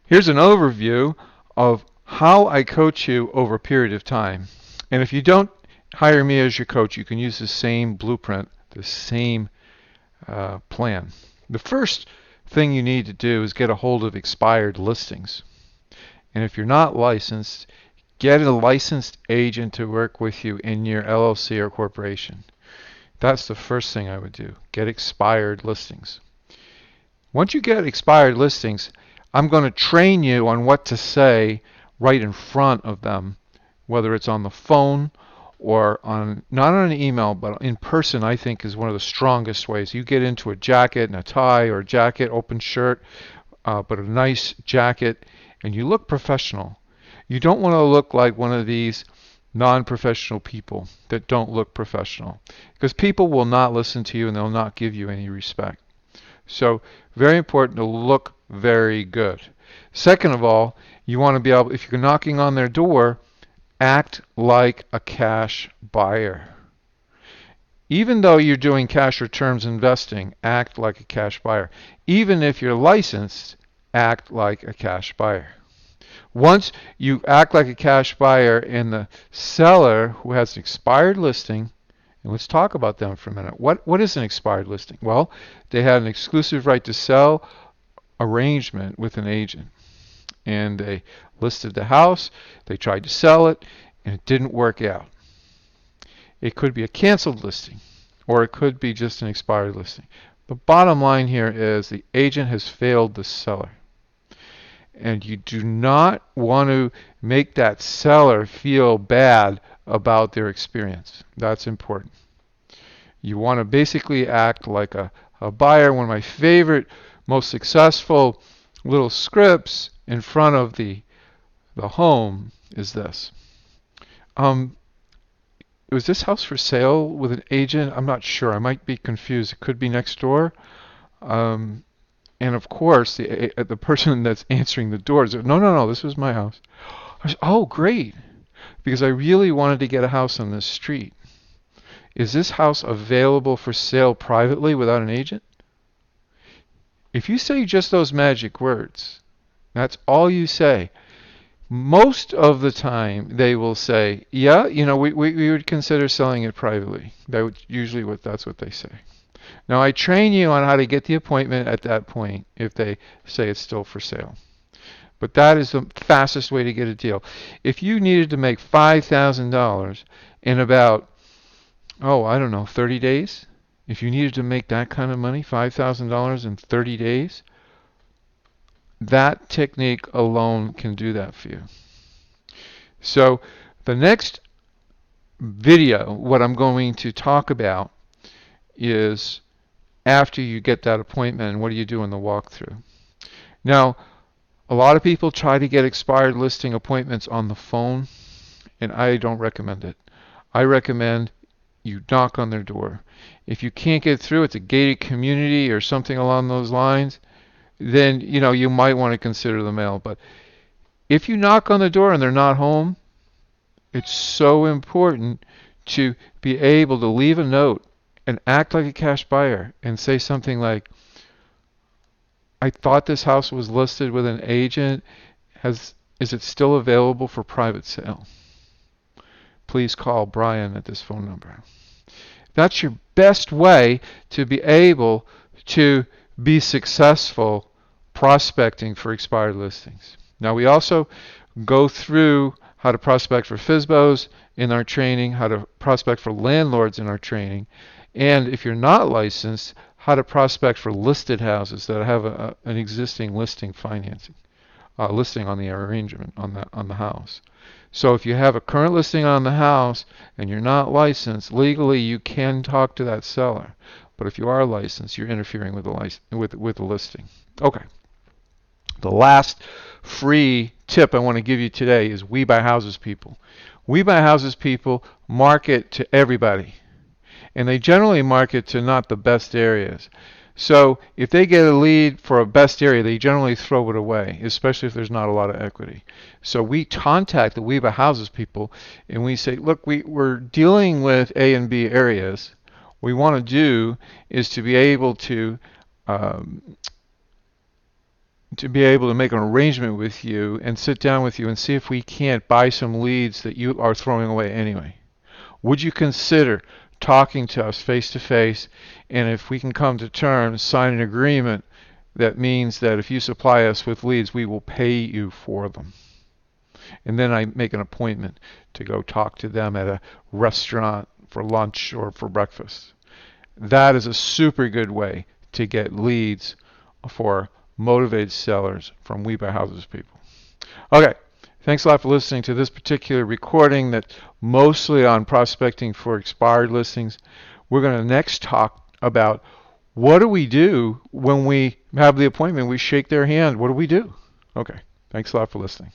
Here's an overview of how I coach you over a period of time. And if you don't hire me as your coach, you can use the same blueprint, the same plan. The first thing you need to do is get a hold of expired listings. And if you're not licensed, get a licensed agent to work with you in your LLC or corporation. That's the first thing I would do. Get expired listings. Once you get expired listings, I'm going to train you on what to say right in front of them, whether it's on the phone or on, not on an email, but in person. I think is one of the strongest ways. You get into a jacket and a tie, or a jacket, open shirt, but a nice jacket, and you look professional. You don't want to look like one of these non-professional people that don't look professional, because people will not listen to you and they'll not give you any respect. So very important to look very good. Second of all, you want to be able, if you're knocking on their door, act like a cash buyer. Even though you're doing cash returns investing, act like a cash buyer. Even if you're licensed, act like a cash buyer. Once you act like a cash buyer and the seller who has an expired listing, and let's talk about them for a minute. What is an expired listing? Well, they had an exclusive right to sell arrangement with an agent. And they listed the house, they tried to sell it, and it didn't work out. It could be a canceled listing, or it could be just an expired listing. The bottom line here is the agent has failed the seller. And you do not want to make that seller feel bad about their experience. That's important. You want to basically act like a buyer. One of my favorite, most successful little scripts in front of the home is this. Was this house for sale with an agent? I'm not sure. I might be confused. It could be next door. And of course, the person that's answering the door is, no, this was my house. I said, oh, great, because I really wanted to get a house on this street. Is this house available for sale privately without an agent? If you say just those magic words, that's all you say, most of the time they will say, yeah, we would consider selling it privately. That's what they say. Now, I train you on how to get the appointment at that point if they say it's still for sale. But that is the fastest way to get a deal. If you needed to make $5,000 in about, 30 days, if you needed to make that kind of money, $5,000 in 30 days, that technique alone can do that for you. So the next video, what I'm going to talk about is after you get that appointment and what do you do in the walkthrough. Now, a lot of people try to get expired listing appointments on the phone, and I don't recommend it. I recommend you knock on their door. If you can't get through, it's a gated community or something along those lines, then you might want to consider the mail. But if you knock on the door and they're not home, it's so important to be able to leave a note and act like a cash buyer and say something like, I thought this house was listed with an agent. Is it still available for private sale? Please call Brian at this phone number. That's your best way to be able to be successful prospecting for expired listings. Now, we also go through how to prospect for FSBOs in our training, how to prospect for landlords in our training, and if you're not licensed, how to prospect for listed houses that have an existing listing financing, listing on the arrangement on the house. So if you have a current listing on the house and you're not licensed, legally you can talk to that seller. But if you are licensed, you're interfering with the listing. Okay. The last free tip I want to give you today is We Buy Houses people. We Buy Houses people market to everybody. And they generally market to not the best areas. So if they get a lead for a best area, they generally throw it away, especially if there's not a lot of equity. So we contact the We Buy Houses people and we say, look, we're dealing with A and B areas. What we want to do is to be able to to be able to make an arrangement with you and sit down with you and see if we can't buy some leads that you are throwing away anyway. Would you consider talking to us face to face, and if we can come to terms, sign an agreement that means that if you supply us with leads, we will pay you for them? And then I make an appointment to go talk to them at a restaurant for lunch or for breakfast. That is a super good way to get leads for motivated sellers from We Buy Houses people. Okay, thanks a lot for listening to this particular recording that's mostly on prospecting for expired listings. We're going to next talk about what do we do when we have the appointment, we shake their hand. What do we do? Okay, thanks a lot for listening.